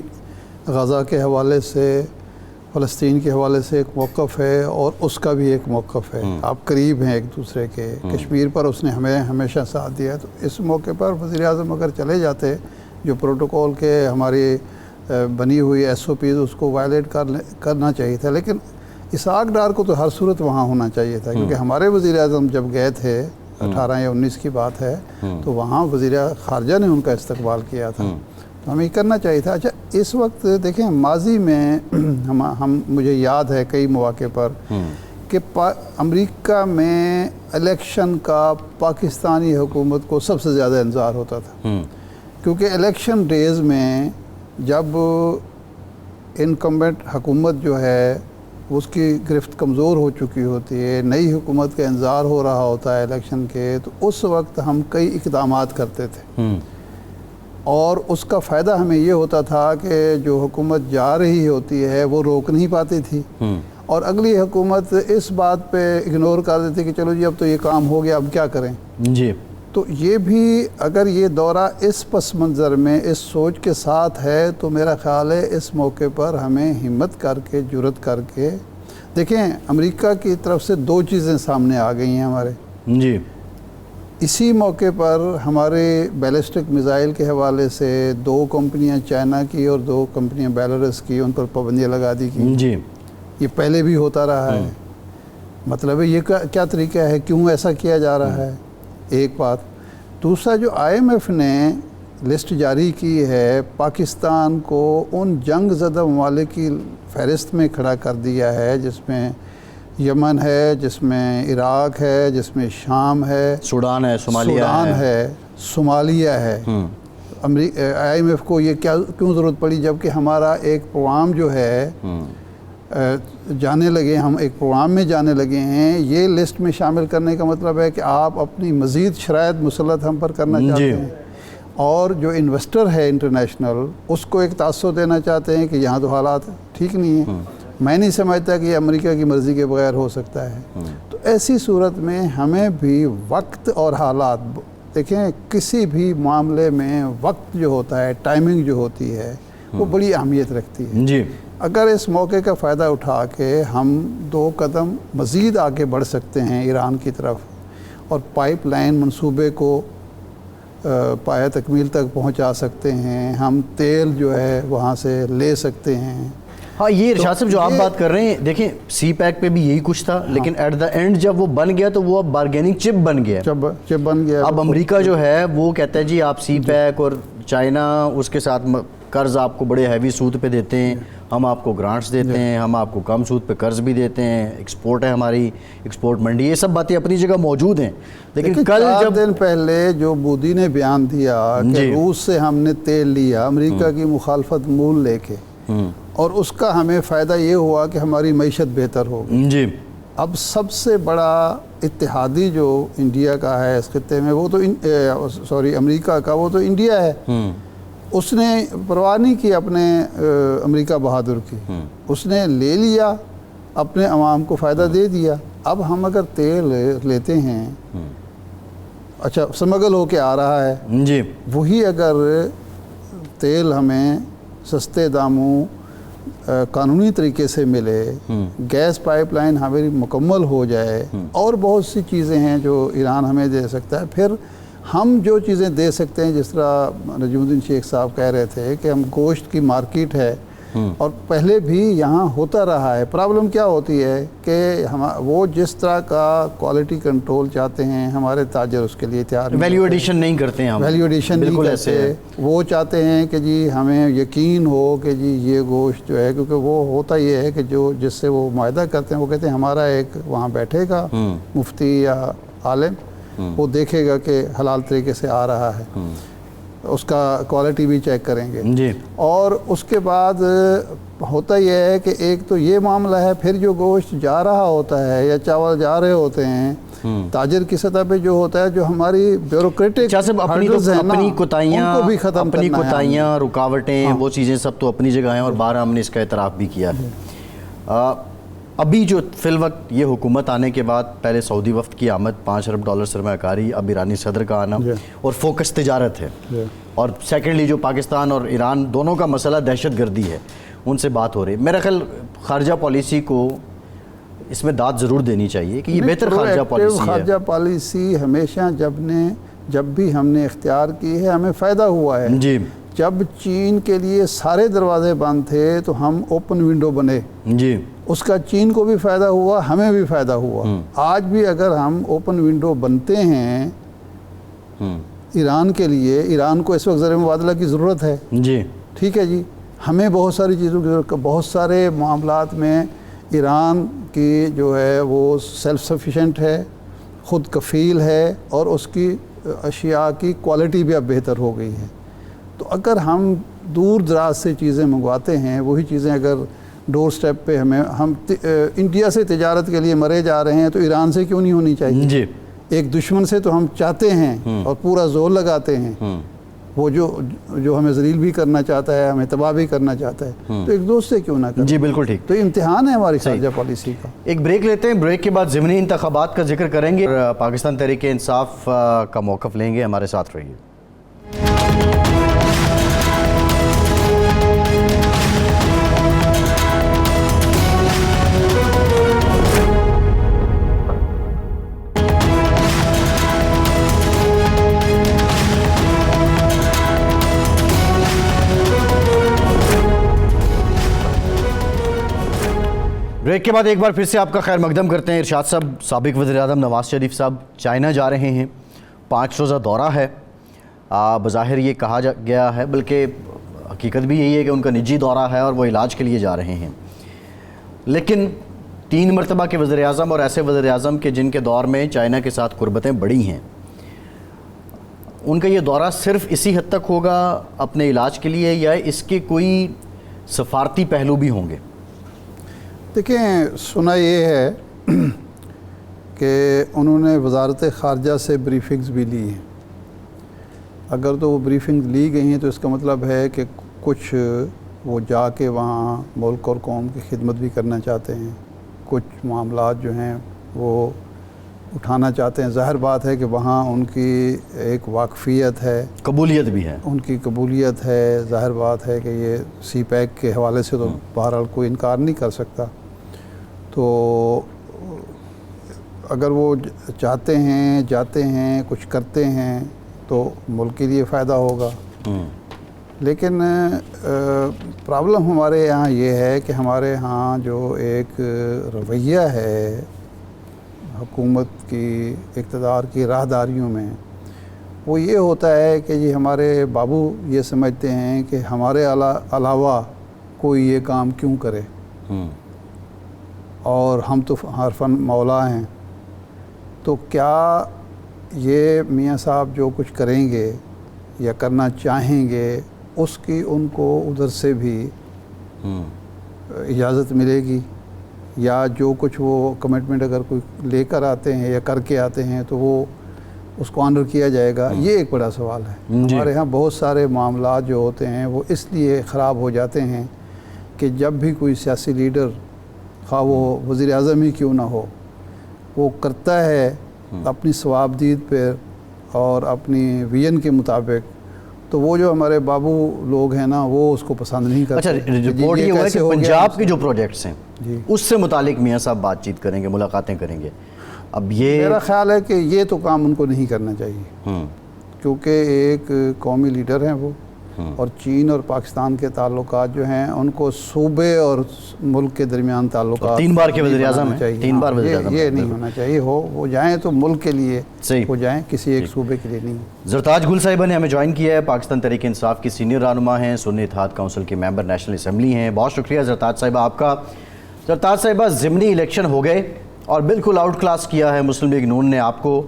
غزہ کے حوالے سے، فلسطین کے حوالے سے ایک موقف ہے، اور اس کا بھی ایک موقف ہے، آپ قریب ہیں ایک دوسرے کے۔ کشمیر پر اس نے ہمیں ہمیشہ ساتھ دیا ہے، تو اس موقع پر وزیر اعظم اگر چلے جاتے، جو پروٹوکول کے ہماری بنی ہوئی SOPs اس کو وائلیٹ کرنا چاہیے تھا، لیکن اسحاق ڈار کو تو ہر صورت وہاں ہونا چاہیے تھا، کیونکہ ہمارے وزیر اعظم جب گئے تھے 18 یا 19 کی بات ہے، تو وہاں وزیر خارجہ نے ان کا استقبال کیا تھا، تو ہمیں یہ کرنا چاہیے تھا۔ اچھا اس وقت دیکھیں ماضی میں مجھے یاد ہے کئی مواقع پر کہ امریکہ میں الیکشن کا پاکستانی حکومت کو سب سے زیادہ انتظار ہوتا تھا، کیونکہ الیکشن ڈیز میں جب انکمبنٹ حکومت جو ہے اس کی گرفت کمزور ہو چکی ہوتی ہے، نئی حکومت کا انتظار ہو رہا ہوتا ہے الیکشن کے، تو اس وقت ہم کئی اقدامات کرتے تھے، اور اس کا فائدہ ہمیں یہ ہوتا تھا کہ جو حکومت جا رہی ہوتی ہے وہ روک نہیں پاتی تھی، اور اگلی حکومت اس بات پہ اگنور کر دیتی کہ چلو جی اب تو یہ کام ہو گیا، اب کیا کریں۔ جی تو یہ بھی اگر یہ دورہ اس پس منظر میں اس سوچ کے ساتھ ہے، تو میرا خیال ہے اس موقع پر ہمیں ہمت کر کے جرأت کر کے دیکھیں، امریکہ کی طرف سے 2 چیزیں سامنے آ گئی ہیں ہمارے۔ جی اسی موقع پر ہمارے بیلسٹک میزائل کے حوالے سے 2 کمپنیاں چائنا کی اور 2 کمپنیاں بیلاروس کی، ان پر پابندیاں لگا دی گئی۔ جی یہ پہلے بھی ہوتا رہا ہے۔ مطلب ہے یہ کیا طریقہ ہے، کیوں ایسا کیا جا رہا ہے، ایک بات۔ دوسرا، جو IMF نے لسٹ جاری کی ہے، پاکستان کو ان جنگ زدہ ممالک کی فہرست میں کھڑا کر دیا ہے، جس میں یمن ہے، جس میں عراق ہے، جس میں شام ہے، سوڈان ہے، سوڈان ہے، صومالیہ ہے۔ IMF کو یہ کیوں ضرورت پڑی، جبکہ ہمارا ایک پروگرام جو ہے جانے لگے، ہم ایک پروگرام میں جانے لگے ہیں۔ یہ لسٹ میں شامل کرنے کا مطلب ہے کہ آپ اپنی مزید شرائط مسلط ہم پر کرنا چاہتے ہیں، اور جو انویسٹر ہے انٹرنیشنل، اس کو ایک تاثر دینا چاہتے ہیں کہ یہاں تو حالات ٹھیک نہیں ہیں۔ میں نہیں سمجھتا کہ یہ امریکہ کی مرضی کے بغیر ہو سکتا ہے۔ تو ایسی صورت میں ہمیں بھی وقت اور حالات، دیکھیں کسی بھی معاملے میں وقت جو ہوتا ہے، ٹائمنگ جو ہوتی ہے، وہ بڑی اہمیت رکھتی ہے۔ جی اگر اس موقع کا فائدہ اٹھا کے ہم 2 قدم مزید آگے بڑھ سکتے ہیں ایران کی طرف، اور پائپ لائن منصوبے کو پایہ تکمیل تک پہنچا سکتے ہیں، ہم تیل جو ہے وہاں سے لے سکتے ہیں۔ ہاں، یہ ارشاد صاحب جو آپ بات کر رہے ہیں، دیکھیں سی پیک پہ بھی یہی کچھ تھا، لیکن ایٹ دا اینڈ جب وہ بن گیا تو وہ اب بارگیننگ چپ بن گیا۔ چپ بن گیا۔ اب امریکہ جو ہے وہ کہتا ہے جی آپ سی پیک، اور چائنا اس کے ساتھ قرض آپ کو بڑے ہیوی سود پہ دیتے ہیں، ہم آپ کو گرانٹس دیتے ہیں، ہم آپ کو کم سود پہ قرض بھی دیتے ہیں، ایکسپورٹ ہے ہماری، ایکسپورٹ منڈی، یہ سب باتیں اپنی جگہ موجود ہیں۔ لیکن کل 4 جب دن پہلے جو مودی نے بیان دیا کہ روس سے ہم نے تیل لیا امریکہ کی مخالفت مول لے کے، اور اس کا ہمیں فائدہ یہ ہوا کہ ہماری معیشت بہتر ہوگی۔ جی اب سب سے بڑا اتحادی جو انڈیا کا ہے اس خطے میں، وہ تو امریکہ کا، وہ تو انڈیا ہے۔ اس نے پرواہ نہیں کی اپنے امریکہ بہادر کی، اس نے لے لیا، اپنے عوام کو فائدہ دے دیا۔ اب ہم اگر تیل لیتے ہیں، اچھا سمگل ہو کے آ رہا ہے، جی وہی اگر تیل ہمیں سستے داموں قانونی طریقے سے ملے، گیس پائپ لائن ہماری مکمل ہو جائے، اور بہت سی چیزیں ہیں جو ایران ہمیں دے سکتا ہے، پھر ہم جو چیزیں دے سکتے ہیں، جس طرح نجم الدین شیخ صاحب کہہ رہے تھے کہ ہم گوشت کی مارکیٹ ہے، اور پہلے بھی یہاں ہوتا رہا ہے۔ پرابلم کیا ہوتی ہے کہ وہ جس طرح کا کوالٹی کنٹرول چاہتے ہیں، ہمارے تاجر اس کے لیے تیار نہیں، ویلیو ایڈیشن نہیں کرتے ہیں، ویلیو ایڈیشن نہیں کرتے۔ وہ چاہتے ہیں کہ جی ہمیں یقین ہو کہ جی یہ گوشت جو ہے، کیونکہ وہ ہوتا یہ ہے کہ جو جس سے وہ معاہدہ کرتے ہیں، وہ کہتے ہیں ہمارا ایک وہاں بیٹھے گا مفتی یا عالم، وہ دیکھے گا کہ حلال طریقے سے آ رہا ہے، اس کا کوالٹی بھی چیک کریں گے جی۔ اور اس کے بعد ہوتا یہ ہے کہ ایک تو یہ معاملہ ہے، پھر جو گوشت جا رہا ہوتا ہے یا چاول جا رہے ہوتے ہیں، تاجر کی سطح پہ جو ہوتا ہے، جو ہماری بیوروکریٹک اپنی کوتاہیاں، ان کو بھی ختم اپنی کرنا ہے۔ کوتاہیاں، رکاوٹیں، وہ چیزیں سب تو اپنی جگہ ہیں، اور بارہ ہم نے اس کا اعتراف بھی کیا ہے۔ ابھی جو فی الوقت یہ حکومت آنے کے بعد، پہلے سعودی وفد کی آمد، $5 ارب سرمایہ کاری، اب ایرانی صدر کا آنا، اور فوکس تجارت ہے، اور سیکنڈلی جو پاکستان اور ایران دونوں کا مسئلہ دہشت گردی ہے، ان سے بات ہو رہی ہے۔ میرا خیال خارجہ پالیسی کو اس میں داد ضرور دینی چاہیے کہ یہ بہتر خارجہ پالیسی ہے۔ خارجہ پالیسی ہمیشہ جب بھی ہم نے اختیار کی ہے، ہمیں فائدہ ہوا ہے۔ جی جب چین کے لیے سارے دروازے بند تھے تو ہم اوپن ونڈو بنے، جی، اس کا چین کو بھی فائدہ ہوا، ہمیں بھی فائدہ ہوا۔ آج بھی اگر ہم اوپن ونڈو بنتے ہیں ایران کے لیے، ایران کو اس وقت زر مبادلہ کی ضرورت ہے، جی ٹھیک ہے جی، ہمیں بہت ساری چیزوں کی ضرورت، بہت سارے معاملات میں ایران کی جو ہے وہ سیلف سفیشینٹ ہے، خود کفیل ہے، اور اس کی اشیاء کی کوالٹی بھی اب بہتر ہو گئی ہے۔ تو اگر ہم دور دراز سے چیزیں منگواتے ہیں، وہی چیزیں اگر ڈور سٹیپ پہ ہم انڈیا سے تجارت کے لیے مرے جا رہے ہیں، تو ایران سے کیوں نہیں ہونی چاہیے؟ جی، ایک دشمن سے تو ہم چاہتے ہیں اور پورا زور لگاتے ہیں، وہ جو ہمیں ذلیل بھی کرنا چاہتا ہے، ہمیں تباہ بھی کرنا چاہتا ہے، تو ایک دوست سے کیوں نہ کریں؟ جی بالکل ٹھیک۔ تو امتحان ہے ہماری خارجہ پالیسی کا۔ ایک بریک لیتے ہیں، بریک کے بعد ضمنی انتخابات کا ذکر کریں گے، پاکستان تحریک انصاف کا موقف لیں گے، ہمارے ساتھ رہیے۔ بریک کے بعد ایک بار پھر سے آپ کا خیر مقدم کرتے ہیں. ارشاد صاحب, سابق وزیر اعظم نواز شریف صاحب چائنا جا رہے ہیں, 5 روزہ دورہ ہے. بظاہر یہ کہا گیا ہے, بلکہ حقیقت بھی یہی ہے کہ ان کا نجی دورہ ہے اور وہ علاج کے لیے جا رہے ہیں. لیکن 3 مرتبہ کے وزیر اعظم اور ایسے وزیر اعظم کے جن کے دور میں چائنا کے ساتھ قربتیں بڑھی ہیں, ان کا یہ دورہ صرف اسی حد تک ہوگا اپنے علاج کے لیے, یا اس کے کوئی سفارتی پہلو بھی ہوں گے؟ دیکھیں, سنا یہ ہے کہ انہوں نے وزارت خارجہ سے بریفنگز بھی لی ہیں. اگر تو وہ بریفنگز لی گئی ہیں تو اس کا مطلب ہے کہ کچھ وہ جا کے وہاں ملک اور قوم کی خدمت بھی کرنا چاہتے ہیں, کچھ معاملات جو ہیں وہ اٹھانا چاہتے ہیں. ظاہر بات ہے کہ وہاں ان کی ایک واقفیت ہے, قبولیت بھی ہے, ان کی قبولیت ہے. ظاہر بات ہے کہ یہ سی پیک کے حوالے سے تو بہرحال کوئی انکار نہیں کر سکتا. تو اگر وہ چاہتے ہیں, جاتے ہیں, کچھ کرتے ہیں تو ملک کے لیے فائدہ ہوگا. لیکن پرابلم ہمارے یہاں یہ ہے کہ ہمارے ہاں جو ایک رویہ ہے حکومت کی, اقتدار کی راہداریوں میں, وہ یہ ہوتا ہے کہ یہ ہمارے بابو یہ سمجھتے ہیں کہ ہمارے علاوہ کوئی یہ کام کیوں کرے, اور ہم تو حرفاً مولا ہیں. تو کیا یہ میاں صاحب جو کچھ کریں گے یا کرنا چاہیں گے اس کی ان کو ادھر سے بھی اجازت ملے گی, یا جو کچھ وہ کمٹمنٹ اگر کوئی لے کر آتے ہیں یا کر کے آتے ہیں تو وہ اس کو آنر کیا جائے گا؟ یہ ایک بڑا سوال ہے. ہمارے ہاں بہت سارے معاملات جو ہوتے ہیں وہ اس لیے خراب ہو جاتے ہیں کہ جب بھی کوئی سیاسی لیڈر, خواہ وہ وزیر اعظم ہی کیوں نہ ہو, وہ کرتا ہے اپنی ثوابدید پہ اور اپنی ویژن کے مطابق, تو وہ جو ہمارے بابو لوگ ہیں نا وہ اس کو پسند نہیں کرتے. اچھا, رپورٹ یہ ہوا ہے کہ پنجاب کے جو پروجیکٹس ہیں اس سے متعلق میاں صاحب بات چیت کریں گے, ملاقاتیں کریں گے. اب یہ میرا خیال ہے کہ یہ تو کام ان کو نہیں کرنا چاہیے, کیونکہ ایک قومی لیڈر ہیں وہ, اور چین اور پاکستان کے تعلقات جو ہیں ان کو صوبے اور ملک کے درمیان تعلقات 3 بار کے وزیر اعظم ہیں, 3 بار وزیر اعظم, یہ نہیں ہونا چاہیے. وہ جائیں تو ملک کے لیے وہ جائیں, کسی ایک صوبے کے لیے نہیں. زرتاج گل صاحبہ نے ہمیں جوائن کیا ہے, پاکستان تحریک انصاف کی سینئر رہنما ہیں, سنی اتحاد کونسل کی ممبر نیشنل اسمبلی ہیں. بہت شکریہ زرتاج صاحبہ آپ کا. زرتاج صاحبہ, ضمنی الیکشن ہو گئے اور بالکل آؤٹ کلاس کیا ہے مسلم لیگ نون نے آپ کو,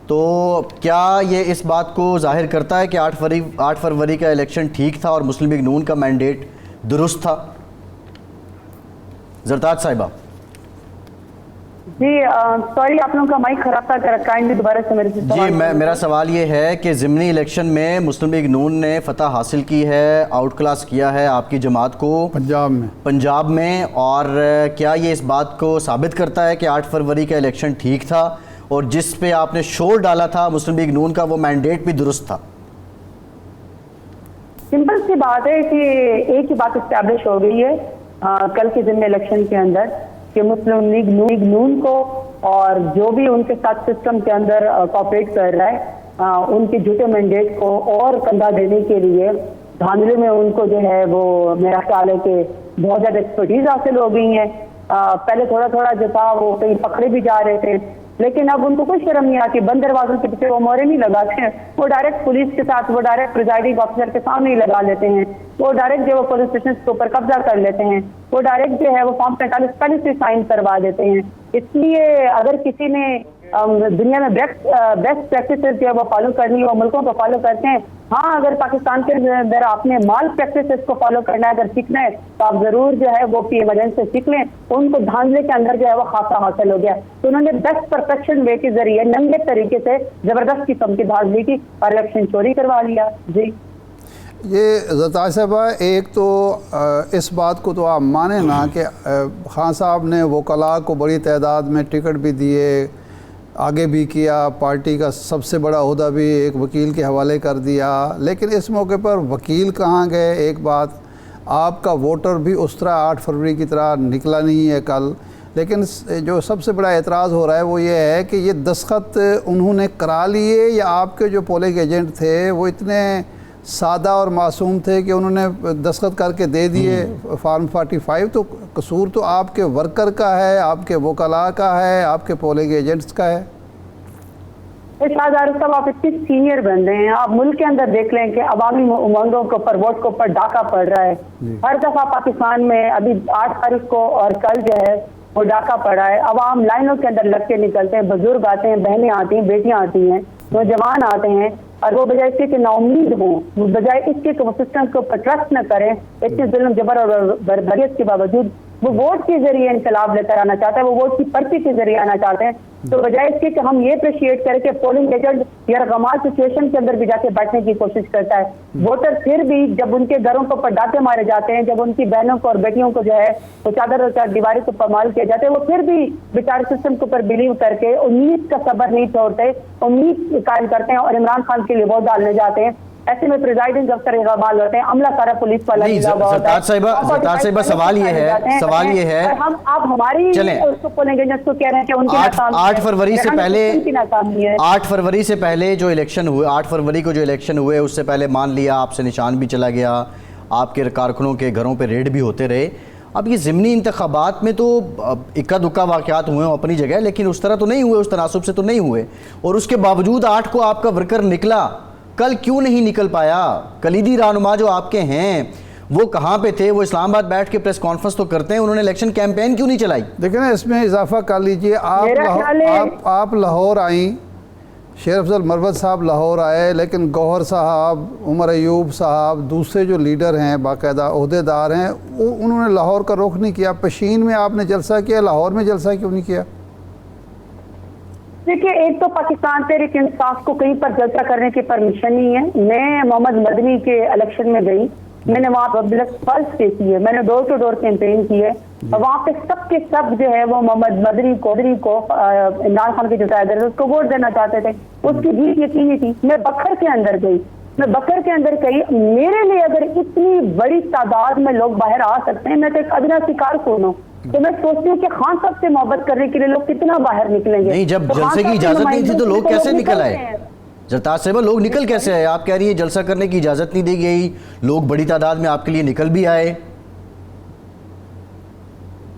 تو کیا یہ اس بات کو ظاہر کرتا ہے کہ 8 فروری کا الیکشن ٹھیک تھا اور مسلم لیگ نون کا مینڈیٹ درست تھا؟ زرتاج صاحبہ. جی سوری, آپ لوگوں کا مائک خراب تھا, کائنڈلی دوبارہ سے میرے سے جی, میرا سوال یہ ہے کہ ضمنی الیکشن میں مسلم لیگ نون نے فتح حاصل کی ہے, آؤٹ کلاس کیا ہے آپ کی جماعت کو پنجاب میں, اور کیا یہ اس بات کو ثابت کرتا ہے کہ 8 فروری کا الیکشن ٹھیک تھا اور جس پہ آپ نے شور ڈالا تھا مسلم لیگ نون کا وہ مینڈیٹ بھی درست تھا؟ سمپل سی بات ہے کہ ایک ہی بات اسٹیبلش ہو گئی ہے کل کے ضمنی الیکشن کے اندر کہ مسلم لیگ نون کو اور جو بھی ان کے ساتھ سسٹم کے اندر کوآپریٹ کر رہا ہے ان کے جھوٹے مینڈیٹ کو اور کندھا دینے کے لیے دھاندلی میں ان کو جو ہے وہ میرا خیال ہے کہ بہت زیادہ ایکسپرٹیز حاصل ہو گئی ہیں. پہلے تھوڑا تھوڑا جو تھا وہ کہیں پکڑے بھی جا رہے تھے, لیکن اب ان کو کوئی شرم نہیں آتی, بند دروازوں کے پیچھے وہ مورے نہیں لگاتے ہیں, وہ ڈائریکٹ پولیس کے ساتھ, وہ ڈائریکٹ پریزائڈنگ آفیسر کے سامنے ہی لگا لیتے ہیں, وہ ڈائریکٹ جو وہ پولیس اسٹیشن کے اوپر قبضہ کر لیتے ہیں, وہ ڈائریکٹ جو ہے وہ فارم 45 پہلے سے سائن کروا دیتے ہیں. اس لیے اگر کسی نے دنیا میں بیسٹ پریکٹسز جو ہے وہ فالو کرنی ہے, وہ ملکوں کو فالو کرتے ہیں. ہاں, اگر پاکستان کے اندر آپ نے مال پریکٹسز کو فالو کرنا ہے, اگر سیکھنا ہے تو آپ ضرور جو ہے وہ پی ایمرجنسی سے سیکھ لیں. ان کو دھاندلے کے اندر جو ہے وہ خاصا حاصل ہو گیا, تو انہوں نے بیسٹ پرفیکشن وے کے ذریعے ننگے طریقے سے زبردست قسم کی دھاندلی کی اور الیکشن چوری کروا لیا. جی یہ زرتاج صاحبہ, ایک تو اس بات کو تو آپ مانیں نا کہ خان صاحب نے وکلاء کو بڑی تعداد میں ٹکٹ بھی دیے, آگے بھی کیا, پارٹی کا سب سے بڑا عہدہ بھی ایک وکیل کے حوالے کر دیا, لیکن اس موقع پر وکیل کہاں گئے؟ ایک بات, آپ کا ووٹر بھی اس طرح 8 فروری کی طرح نکلا نہیں ہے کل. لیکن جو سب سے بڑا اعتراض ہو رہا ہے وہ یہ ہے کہ یہ دستخط انہوں نے کرا لیے یا آپ کے جو پولنگ ایجنٹ تھے وہ اتنے سادہ اور معصوم تھے کہ انہوں نے دستخط کر کے دے دیے فارم 45، تو قصور تو آپ کے ورکر کا ہے، آپ کے وکلاء کا ہے، آپ کے پولنگ ایجنٹس کا ہے؟ شاہزار صاحب آپ اتنے سینئر بن رہے ہیں، آپ ملک کے اندر دیکھ لیں کہ عوامی امنگوں کے اوپر ووٹ کے اوپر ڈاکہ پڑ رہا ہے ہر دفعہ پاکستان میں۔ ابھی 8 تاریخ کو اور کل جو ہے وہ ڈاکہ پڑا ہے، عوام لائنوں کے اندر لگ کے نکلتے ہیں، بزرگ آتے ہیں، بہنیں آتی ہیں، بیٹیاں آتی ہیں، نوجوان آتے ہیں، اور وہ بجائے اس کے کہ نا امید ہوں، بجائے اس کے کہ وہ سسٹم کے اوپر ٹرسٹ نہ کریں، اتنے ظلم جبر اور بربریت کے باوجود وہ ووٹ کے ذریعے انقلاب لے کر آنا چاہتا ہے، وہ ووٹ کی پرچی کے ذریعے آنا چاہتے ہیں۔ تو بجائے اس کے کہ ہم یہ اپریشیٹ کریں کہ پولنگ ایجنٹ یا رقمات سچویشن کے اندر بھی جا کے بیٹھنے کی کوشش کرتا ہے، ووٹر پھر بھی جب ان کے گھروں کے اوپر ڈاکے مارے جاتے ہیں، جب ان کی بہنوں کو اور بیٹیوں کو جو ہے وہ چادر اور دیواری کو پامال کیا جاتے ہیں، وہ پھر بھی بیچارے سسٹم کے اوپر بلیو کر کے امید کا صبر نہیں چھوڑتے، امید قائم کرتے ہیں اور عمران خان کے لیے ووٹ ڈالنے جاتے ہیں۔ ایسے میں پریزائڈنگ افسر اقبال ہوتے ہیں، عملہ سارا پولیس والا زرتاج صاحبہ سوال یہ ہے ہم آپ ہماری کو کہہ رہے ہیں کہ ان کے 8 فروری سے پہلے جو الیکشن ہوئے، 8 فروری کو جو الیکشن ہوئے اس سے پہلے مان لیا آپ سے نشان بھی چلا گیا، آپ کے کارکنوں کے گھروں پہ ریڈ بھی ہوتے رہے۔ اب یہ ضمنی انتخابات میں تو اکا دکا واقعات ہوئے ہیں اپنی جگہ، لیکن اس طرح تو نہیں ہوئے، اس تناسب سے تو نہیں ہوئے، اور اس کے باوجود 8 کو آپ کا ورکر نکلا، کل کیوں نہیں نکل پایا؟ کلیدی رہنما جو آپ کے ہیں وہ کہاں پہ تھے؟ وہ اسلام آباد بیٹھ کے پریس کانفرنس تو کرتے ہیں، انہوں نے الیکشن کیمپین کیوں نہیں چلائی؟ دیکھیں نا، اس میں اضافہ کر لیجئے، آپ لاہور آئیں، شیر افضل مروت صاحب لاہور آئے، لیکن گوہر صاحب، عمر ایوب صاحب، دوسرے جو لیڈر ہیں باقاعدہ عہدیدار ہیں، انہوں نے لاہور کا رخ نہیں کیا۔ پشین میں آپ نے جلسہ کیا، لاہور میں جلسہ کیوں نہیں کیا؟ دیکھیے، ایک تو پاکستان تحریک انصاف کو کہیں پر جلسہ کرنے کی پرمیشن نہیں ہے۔ میں محمد مدنی کے الیکشن میں گئی، میں نے وہاں پبلک پلس پہ کی ہے، میں نے ڈور ٹو ڈور کیمپین کی ہے، اور وہاں پہ سب کے سب جو ہے وہ محمد مدنی کو عمران خان کے جو قائد اس کو ووٹ دینا چاہتے تھے، اس کی جیت یقینی تھی۔ میں بکر کے اندر گئی، میرے لیے اگر اتنی بڑی تعداد میں لوگ باہر آ سکتے ہیں، میں تو ایک ادنا سی کارکن ہوں، تو میں سوچتی ہوں کہ خان صاحب سے محبت کرنے کے لیے لوگ کتنا باہر نکلیں گے۔ نہیں، جب جلسے کی اجازت نہیں تھی تو لوگ کیسے نکل آئے؟ زرتاج صاحبہ، لوگ نکل کیسے آئے؟ آپ کہہ رہی ہیں جلسہ کرنے کی اجازت نہیں دی گئی، لوگ بڑی تعداد میں آپ کے لیے نکل بھی آئے۔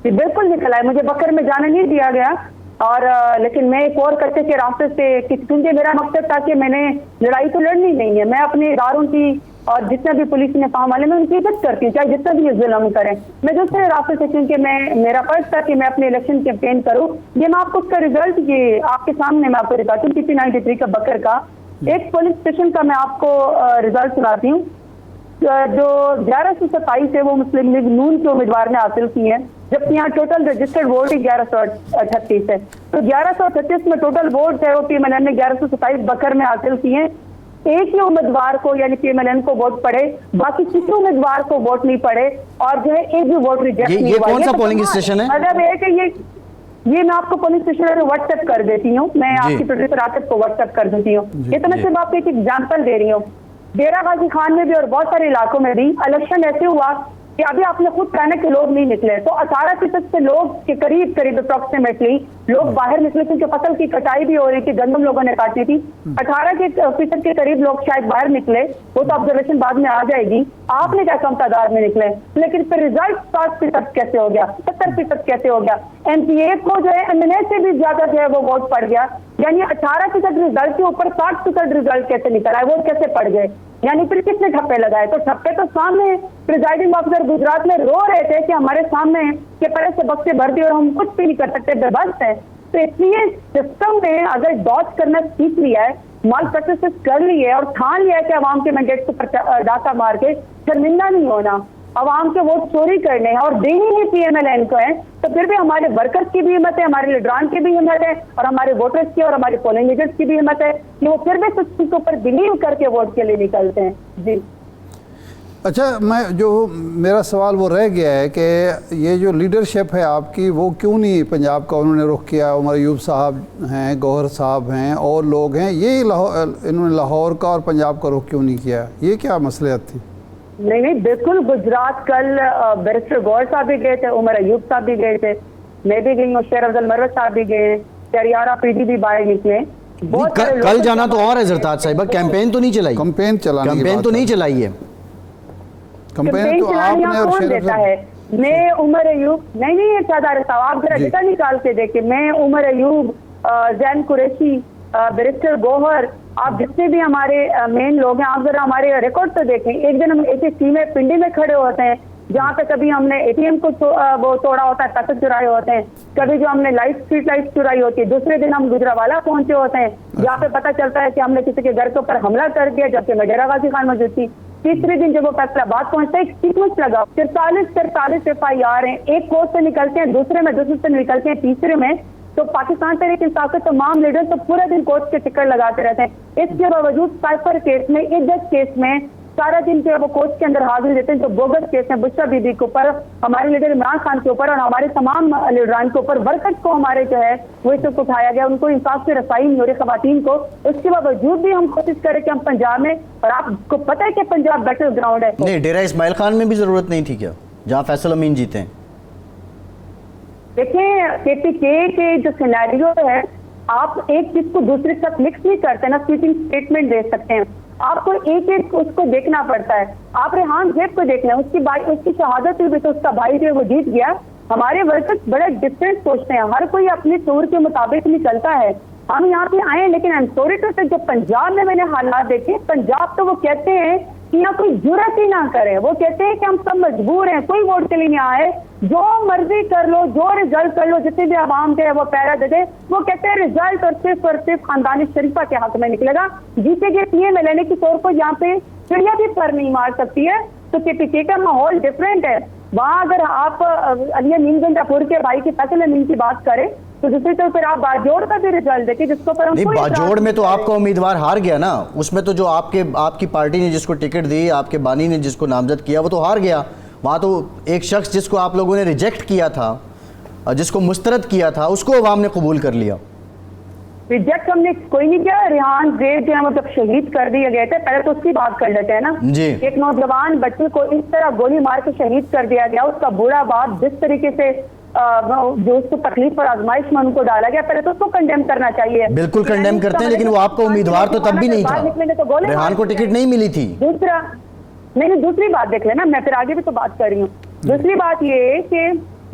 بالکل نکل آئے، مجھے بکر میں جانے نہیں دیا گیا، اور لیکن میں ایک اور کچے کے راستے سے، کیونکہ میرا مقصد تھا کہ میں نے لڑائی تو لڑنی نہیں ہے، میں اپنے اداروں کی اور جتنے بھی پولیس نے کام والے میں ان کی عزت کرتی ہوں، چاہے جتنا بھی یہ ظلم کریں، میں دوسرے راستے سے، کیونکہ میرا فرض تھا کہ میں اپنے الیکشن کیمپین کروں۔ یہ میں آپ کو اس کا ریزلٹ یہ آپ کے سامنے میں آپ کو دکھاتی ہوں، PP93 کا بکر کا ایک پولیس اسٹیشن کا میں آپ کو ریزلٹ سناتی ہوں، جو 1127 ہے وہ مسلم لیگ نون کے امیدوار نے حاصل کی ہے، جبکہ یہاں ٹوٹل رجسٹرڈ ووٹ ہی 1138 ہے، تو 1138 میں ٹوٹل ووٹ ہے وہ PMLN نے 1127 بکر میں حاصل کی ہیں۔ ایک ہی امیدوار کو یعنی PMLN کو ووٹ پڑے، باقی کسی امیدوار کو ووٹ نہیں پڑے، اور جو ہے ایک بھی ووٹ ریجیکٹ نہیں ہوا۔ یہ کون سا پولنگ اسٹیشن ہے؟ مطلب ہے کہ یہ میں آپ کو پولیس اسٹیشن واٹس ایپ کر دیتی ہوں، میں آپ کی پروڈیوسر آصف کو واٹس ایپ کر دیتی ہوں، یہ تو میں صرف آپ کو ایک ایگزامپل دے رہی ہوں۔ ڈیرہ غازی خان میں بھی اور بہت سارے علاقوں میں بھی الیکشن ایسے ہوا کہ ابھی آپ نے خود کہنا کہ لوگ نہیں نکلے، تو 18% سے لوگ کے قریب اپروکسیمیٹلی لوگ باہر نکلے، کیونکہ فصل کی کٹائی بھی ہو رہی تھی، گندم لوگوں نے کاٹی تھی، 18% کے قریب لوگ شاید باہر نکلے، وہ تو آبزرویشن بعد میں آ جائے گی۔ آپ نے کیا کم تعداد میں نکلے، لیکن پھر ریزلٹ 60% کیسے ہو گیا، 70% کیسے ہو گیا؟ MPA کو جو ہے MNA سے بھی زیادہ جو ہے وہ ووٹ پڑ گیا، یعنی 18% ریزلٹ کے اوپر 60% ریزلٹ کیسے نکل آئے، ووٹ کیسے پڑ گئے؟ یعنی پھر کس نے ٹھپے لگائے؟ تو ٹھپے تو سامنے پریزائڈنگ آفیسر گجرات میں رو رہے تھے کہ ہمارے سامنے کہ پہلے سے بکسے بھر دی اور ہم کچھ بھی نہیں کر سکتے، بے بس ہے۔ تو اس لیے سسٹم نے اگر ڈاج کرنا سیکھ لیا ہے، مال پریکٹسز کر لی ہے اور ٹھان لیا ہے کہ عوام کے مینڈیٹ کو ڈاکہ مار کے شرمندہ نہیں ہونا، عوام کے ووٹ چوری کرنے ہیں اور دینی ہی PMLN کو ہے، تو پھر بھی ہمارے ورکرز کی بھی ہمت ہے، ہمارے لیڈران کی بھی ہمت ہے، اور ہمارے ووٹرز کی اور ہمارے پولنگ ایجنٹس کی بھی ہمت ہے کہ وہ پھر بھی سسٹم کے اوپر بلیو کر کے ووٹ کے لیے نکلتے ہیں۔ جی اچھا، میرا سوال وہ رہ گیا ہے کہ یہ جو لیڈرشپ ہے آپ کی، وہ کیوں نہیں پنجاب کا انہوں نے رخ کیا؟ عمر ایوب صاحب ہیں، گوہر صاحب ہیں، اور لوگ ہیں، یہ انہوں نے لاہور کا اور پنجاب کا رخ کیوں نہیں کیا؟ یہ کیا مصلحت تھی؟ نہیں بالکل، گجرات کل بیرسٹر گوہر صاحب بھی گئے تھے، عمر ایوب صاحب بھی گئے تھے، میں بھی گئی ہوں، شیر افضل مروت صاحب بھی گئے ہیں، چریارہ PD بھی باہر نکلے، بہت سارے لوگ کل جانا تو اور ہے زرتاج صاحبہ، کیمپین تو نہیں چلائی، کمپین چلانے کی کیمپین بات تو نہیں کر چلائی ہے، کمپین تو آپ نے اور کون شیرف دیتا صاحب ہے؟ میں عمر ایوب، نہیں شہزاد صاحب آپ ذرا جی۔ ڈیٹا نکال کے دیکھیں، میں عمر ایوب، زین قریشی، بیرسٹر گوہر، آپ جتنے بھی ہمارے مین لوگ ہیں، آپ ذرا ہمارے ریکارڈ تو دیکھیں. ایک دن ہم ایک ٹیم میں پنڈی میں کھڑے ہوتے ہیں جہاں پہ کبھی ہم نے اے ٹی ایم کو وہ توڑا ہوتا ہے، پیسے چرائے ہوتے ہیں، کبھی جو ہم نے اسٹریٹ لائٹ چرائی ہوتی ہے. دوسرے دن ہم گجرانوالہ پہنچے ہوتے ہیں جہاں پہ پتہ چلتا ہے کہ ہم نے کسی کے گھر کے اوپر حملہ کر دیا جبکہ میں ڈیرہ غازی خان موجود تھی. تیسرے دن جب وہ فیصلہ آباد پہنچتا ہے ایک سیکوینس لگا، 43 FIR ہیں، ایک کوچ سے نکلتے ہیں، دوسرے سے نکلتے ہیں، تیسرے میں تو پاکستان تحریک انصاف کے تمام لیڈر تو پورے دن کوچ کے چکر لگاتے رہتے ہیں. اس کے باوجود سائفر کیس میں، عزت کیس میں سارا دن جو ہے وہ کوچ کے اندر حاضر دیتے ہیں، جو بوگس کیس ہیں بشرا بی بی کے اوپر، ہمارے لیڈر عمران خان کے اوپر اور ہمارے تمام لیڈران کے اوپر، ورکرز کو ہمارے جو ہے وہ اس کو اٹھایا گیا، ان کو انصاف سے رسائی نہیں ہو رہی خواتین کو. اس کے باوجود بھی ہم کوشش کریں کہ ہم پنجاب میں، اور آپ کو پتہ ہے کہ پنجاب بیٹل گراؤنڈ ہے. نہیں ڈیرہ اسماعیل خان میں بھی ضرورت نہیں تھی کیا جہاں فیصل امین جیتے ہیں؟ دیکھیں KPK کے جو سینیریو ہے، آپ ایک چیز کو دوسرے کے ساتھ مکس نہیں کرتے نا، سویپنگ اسٹیٹمنٹ دے سکتے ہیں، آپ کو ایک ایک اس کو دیکھنا پڑتا ہے. آپ ریحان زیب کو دیکھ لیں، اس کی شہادت ہوئی تو اس کا بھائی جو ہے وہ جیت گیا. ہمارے ورکرز بڑا ڈفرینٹ سوچتے ہیں، ہر کوئی اپنی شعور کے مطابق نہیں چلتا ہے. ہم یہاں پہ آئے لیکن آئی ایم سوری ٹو سے جو پنجاب میں نے حالات دیکھے، پنجاب تو وہ کہتے ہیں کہ یہاں کوئی جرات ہی نہ کرے، وہ کہتے ہیں کہ ہم سب مجبور ہیں، کوئی ووٹ کے لیے نہیں آئے، جو مرضی کر لو، جو رزلٹ کر لو، جتنے بھی عوام کے وہ پیرا دے دے. وہ کہتے ہیں رزلٹ اور صرف خاندانی شریفہ کے حق میں نکلے گا. جیتے گے پیے میں لینے کی طور پر یہاں پہ چڑیا بھی پر نہیں مار سکتی ہے. تو KPK کا ماحول ڈفرینٹ ہے. وہاں اگر آپ علی امین گنجاپور کے بھائی کی فیصل امین کی بات کریں تو دوسری طرف پھر آپ باجوڑ کا بھی رزلٹ دیکھیں جس کو پر ہم نہیں، باجوڑ میں تو آپ کا امیدوار ہار گیا نا، اس میں تو جو آپ کی پارٹی نے جس کو ٹکٹ دی، آپ کے بانی نے جس کو نامزد کیا وہ تو ہار گیا. وہاں تو ایک شخص جس کو آپ لوگوں نے ریجیکٹ کیا تھا، جس کو مسترد کیا تھا، اس کو عوام نے قبول کر لیا. ریجیکٹ ہم نے کوئی نہیں کیا. ریحان زیب جو ہے مطلب شہید کر دیے گئے تھے، پہلے تو اس کی بات کر لیتے ہیں نا جی. ایک نوجوان بچے کو اس طرح گولی مار کے شہید کر دیا گیا، اس کا بوڑھا باپ جس طریقے سے جو اس کو تکلیف اور آزمائش میں ان کو ڈالا گیا، پہلے تو اس کو کنڈیم کرنا چاہیے. بالکل کنڈیم کرتے ہیں، لیکن وہ آپ کا امیدوار تو تب بھی نہیں تھا، ریحان کو ٹکٹ نہیں ملی تھی. دوسرا نہیں، دوسری بات دیکھ لینا، میں پھر آگے بھی تو بات کر رہی ہوں. دوسری بات یہ ہے کہ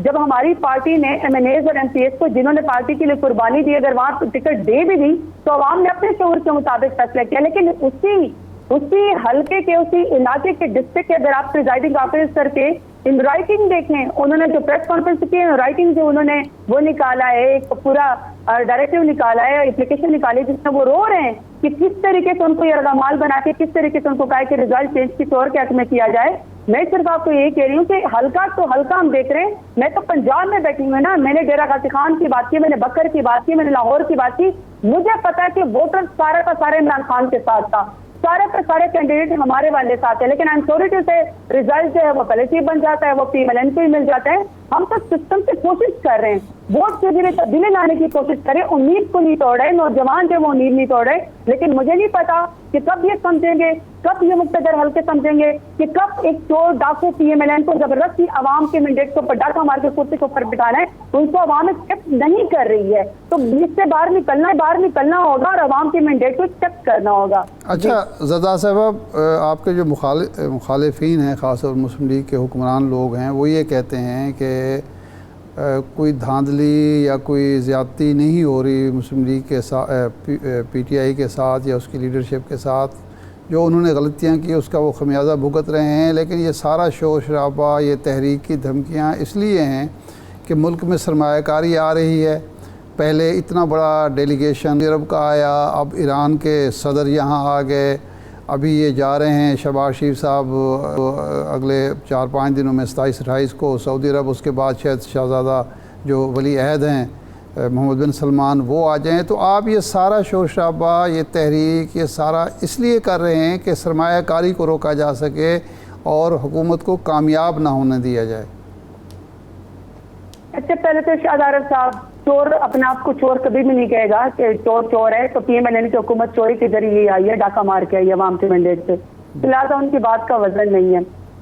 جب ہماری پارٹی نے MNAs اور MPs کو جنہوں نے پارٹی کے لیے قربانی دی، اگر وہاں ٹکٹ دے بھی دی تو عوام نے اپنے شعور کے مطابق فیصلہ کیا. لیکن اسی حلقے کے، اسی علاقے کے ڈسٹرکٹ کے اگر آپ پریزائڈنگ آفیسر کے ان رائٹنگ دیکھیں، انہوں نے جو پریس کانفرنس کی ہے، رائٹنگ جو انہوں نے وہ نکالا ہے، ایک پورا ڈائریکٹیو نکالا ہے، اپلیکیشن نکالی جس میں وہ رو رہے ہیں کہ کس طریقے سے ان کو یہ رگامال بنا کے کس طریقے سے ان کو کہا کہ ریزلٹ چینج کی طور کے حق میں کیا جائے. میں صرف آپ کو یہ کہہ رہی ہوں کہ ہلکا تو ہلکا ہم دیکھ رہے ہیں. میں تو پنجاب میں بیٹھی ہوں نا، میں نے ڈیرہ غازی خان کی بات کی، میں نے بکر کی بات کی، میں نے لاہور کی بات کی. مجھے پتا ہے کہ ووٹر سارے کا سارے عمران خان کے ساتھ تھا، سارے کے سارے کینڈیڈیٹ ہمارے والے ساتھ ہیں. لیکن آئی ایم سوری ٹو سے ریزلٹ جو ہے وہ پالیسی بن جاتا ہے، وہ PMLN کو ہی مل جاتا ہے. ہم تو سسٹم سے کوشش کر رہے ہیں، ووٹ کے ذریعے تبدیلی لانے کی کوشش کریں، امید کو نہیں توڑ رہے، نوجوان جو وہ امید نہیں توڑ رہے. لیکن مجھے نہیں پتا کہ کب یہ سمجھیں گے، کب یہ مقتدر حلقے سمجھیں گے کہ کب ایک چور ڈاکو PMLN کو زبردستی عوام کے مینڈیٹ کے اوپر ڈاکہ مار کے کرسی کے اوپر بٹھانا ہے، ان کو عوام ایکسپٹ نہیں کر رہی ہے. تو اس سے باہر نکلنا ہوگا اور عوام کے مینڈیٹ کو ایکسپٹ کرنا ہوگا. اچھا زرتاج صاحب، آپ کے جو مخالفین ہیں، خاص طور پر مسلم لیگ کے حکمران لوگ ہیں، وہ یہ کہتے ہیں کہ کوئی دھاندلی یا کوئی زیادتی نہیں ہو رہی مسلم لیگ کے ساتھ، PTI کے ساتھ یا اس کی لیڈرشپ کے ساتھ. جو انہوں نے غلطیاں کی اس کا وہ خمیازہ بھگت رہے ہیں. لیکن یہ سارا شور شرابہ، یہ تحریک کی دھمکیاں اس لیے ہیں کہ ملک میں سرمایہ کاری آ رہی ہے. پہلے اتنا بڑا ڈیلیگیشن عرب کا آیا، اب ایران کے صدر یہاں آ گئے، ابھی یہ جا رہے ہیں شہباز شریف صاحب اگلے 4-5 دنوں میں 27-28 کو سعودی عرب، اس کے بعد شاید شہزادہ جو ولی عہد ہیں محمد بن سلمان وہ آ جائیں. تو آپ یہ سارا شور شرابہ، یہ تحریک، یہ سارا اس لیے کر رہے ہیں کہ سرمایہ کاری کو روکا جا سکے اور حکومت کو کامیاب نہ ہونے دیا جائے. اچھا، پہلے تو شاہد عارف صاحب، چور اپنے آپ کو چور کبھی بھی نہیں کہے گا کہ چور ہے. تو PMLN کی حکومت چوری کے ذریعے آئی ہے، ڈاکہ مار کے آئی ہے عوام کے مینڈیٹ پہ، لہٰذا ان کی بات کا وزن نہیں ہے.